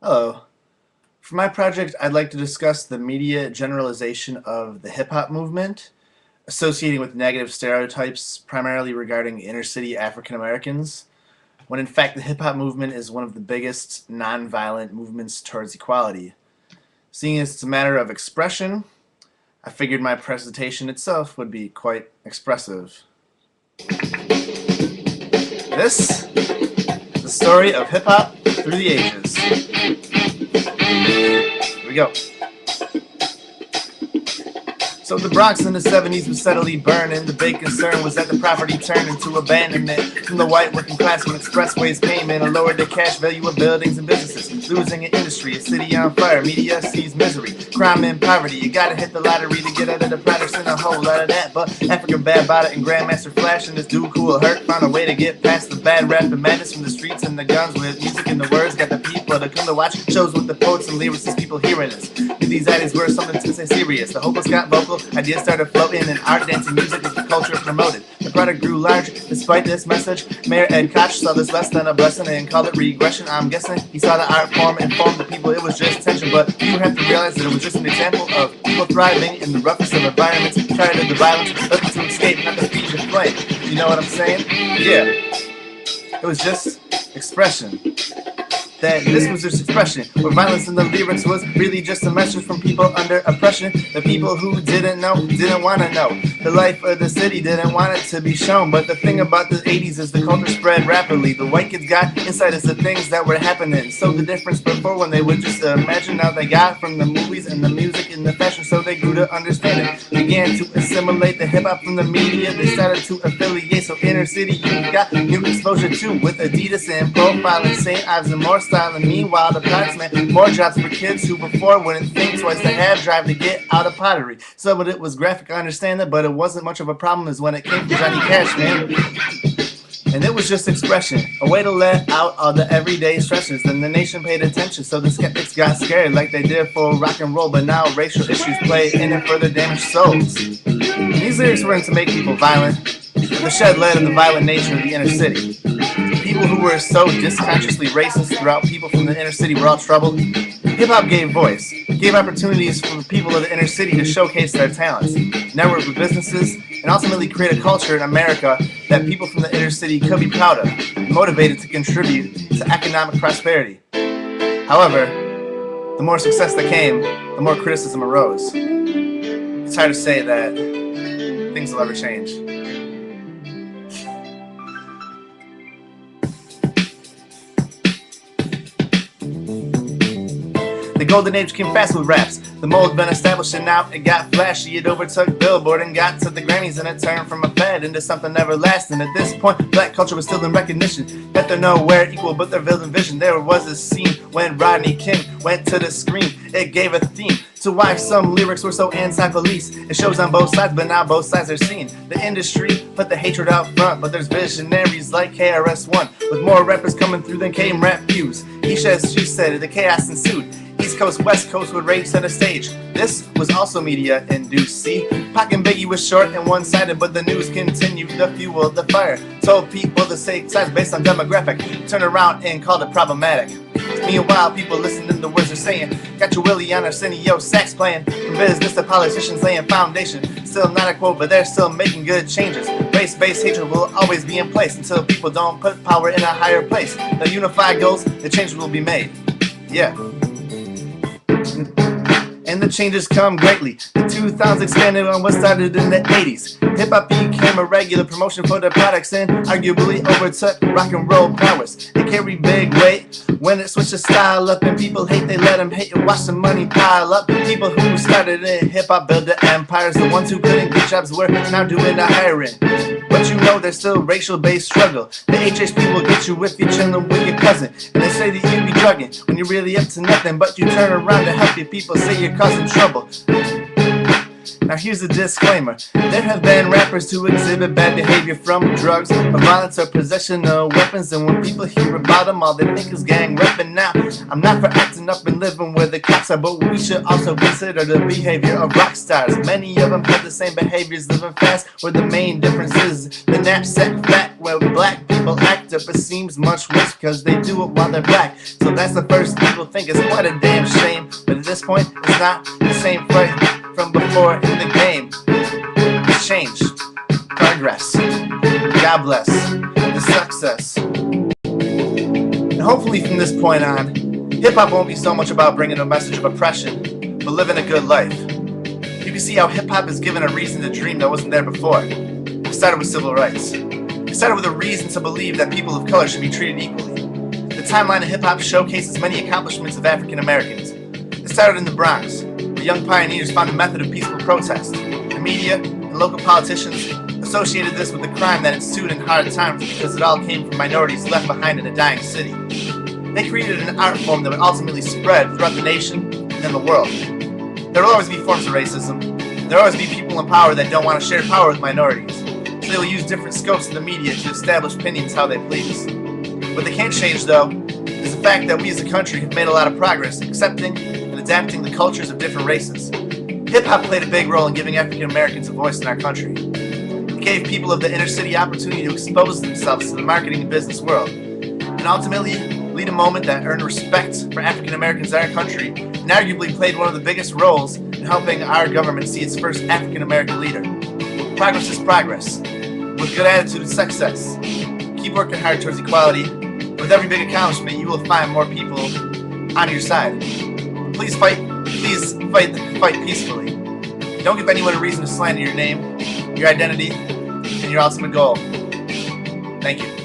Hello. For my project, I'd like to discuss the media generalization of the hip hop movement, associating with negative stereotypes primarily regarding inner city African Americans, when in fact the hip hop movement is one of the biggest non-violent movements towards equality. Seeing as it's a matter of expression, I figured my presentation itself would be quite expressive. This is the story of hip hop through the ages. Here we go. So the Bronx in the 70s was steadily burning. The big concern was that the property turned into abandonment from the white working class when expressways came in and lowered the cash value of buildings and businesses. Losing an industry, a city on fire, media sees misery, crime and poverty. You gotta hit the lottery to get out of the Patterson, a whole lot of that. But Africa Bad Bada and Grandmaster Flash and this dude Cool Herc found a way to get past the bad rap and madness from the streets and the guns with music and the words. Got the people to come to watch shows with the poets and lyricists, people hearing us. These ideas were something to say serious. The hopeless got vocal, ideas started floating, and art, dancing, music was the culture promoted. The product grew large despite this message. Mayor Ed Koch saw this less than a blessing and called it regression. I'm guessing he saw the art form and informed the people it was just tension, but you have to realize that it was just an example of people thriving in the roughest of environments, tired of the violence, looking to escape, not to feed the flame. You know what I'm saying? Yeah. It was just expression. That this was just expression, where violence in the lyrics was really just a message from people under oppression. The people who didn't know, didn't want to know. The life of the city didn't want it to be shown. But the thing about the 80s is the culture spread rapidly. The white kids got insight as the things that were happening. So the difference before when they would just imagine, now they got from the movies and the music and the fashion. So they grew to understand it. Began to assimilate the hip hop from the media. They started to affiliate. So inner city you got new exposure too, with Adidas and Profile and St. Ives and more style. And meanwhile, the products meant more jobs for kids who before wouldn't think twice to have drive to get out of pottery. Some of it was graphic, I understand that, but it wasn't much of a problem as when it came to Johnny Cash, man. And it was just expression, a way to let out all the everyday stresses. Then the nation paid attention, so the skeptics got scared like they did for rock and roll. But now racial issues play in and further damage souls. And these lyrics were to make people violent, but the shed led in the violent nature of the inner city. People who were so disconsciously racist throughout people from the inner city were all troubled. Hip-hop gave voice, gave opportunities for the people of the inner city to showcase their talents, network with businesses, and ultimately create a culture in America that people from the inner city could be proud of, motivated to contribute to economic prosperity. However, the more success that came, the more criticism arose. It's hard to say that things will ever change. The golden age came fast with raps. The mold's been established and now it got flashy. It overtook Billboard and got to the Grammys, and it turned from a fad into something everlasting. At this point, black culture was still in recognition. That they're nowhere equal, but they're building vision. There was a scene when Rodney King went to the screen. It gave a theme to why some lyrics were so anti-police. It shows on both sides, but now both sides are seen. The industry put the hatred out front, but there's visionaries like KRS-One, with more rappers coming through than came rap views. He says, she said, the chaos ensued. East Coast, West Coast would race center stage. This was also media induced. See, Pac and Biggie was short and one-sided, but the news continued to fuel the fire. Told people to say sides based on demographic. Turned around and called it problematic. Meanwhile, people listening to the words they're saying. Got your Willie on Arsenio sax playing. From business to politicians laying foundation. Still not a quote, but they're still making good changes. Race-based hatred will always be in place until people don't put power in a higher place. The unified goals, the change will be made. Yeah. And the changes come greatly. The 2000s expanded on what started in the 80s. Hip-hop became a regular promotion for the products and arguably overtook rock and roll prowess. It carried big weight when it switched the style up, and people hate, they let them hate and watch the money pile up. People who started in hip-hop built the empires. The ones who couldn't get jobs were now doing the hiring. But you know there's still racial-based struggle. The HHP will get you if you're chilling with your cousin, and they say that you be drugging when you're really up to nothing, but you turn around to help your people, say you're causing trouble. Now here's a disclaimer. There have been rappers who exhibit bad behavior from drugs or violence or possession of weapons, and when people hear about them, all they think is gang rapping. Now, I'm not for acting up and living where the cops are, but we should also consider the behavior of rock stars. Many of them have the same behaviors, living fast, where the main difference is the knapsack fact, where black people act up. It seems much worse because they do it while they're black. So that's the first people think is quite a damn shame, but at this point, it's not the same fight from before in the game. It's change, progress, God bless, the success. And hopefully from this point on, hip-hop won't be so much about bringing a message of oppression, but living a good life. You can see how hip-hop is given a reason to dream that wasn't there before. It started with civil rights. It started with a reason to believe that people of color should be treated equally. The timeline of hip-hop showcases many accomplishments of African Americans. It started in the Bronx, where young pioneers found a method of peaceful protest. The media and local politicians associated this with the crime that ensued in hard times because it all came from minorities left behind in a dying city. They created an art form that would ultimately spread throughout the nation and the world. There will always be forms of racism. There will always be people in power that don't want to share power with minorities, so they will use different scopes of the media to establish opinions how they please. What they can't change, though, is the fact that we as a country have made a lot of progress accepting and adapting the cultures of different races. Hip-hop played a big role in giving African Americans a voice in our country. It gave people of the inner city opportunity to expose themselves to the marketing and business world, and ultimately lead a moment that earned respect for African Americans in our country, and arguably played one of the biggest roles in helping our government see its first African American leader. Progress is progress, with good attitude and success. Keep working hard towards equality. With every big accomplishment, you will find more people on your side. Please fight peacefully. Don't give anyone a reason to slander your name, your identity, and your ultimate goal. Thank you.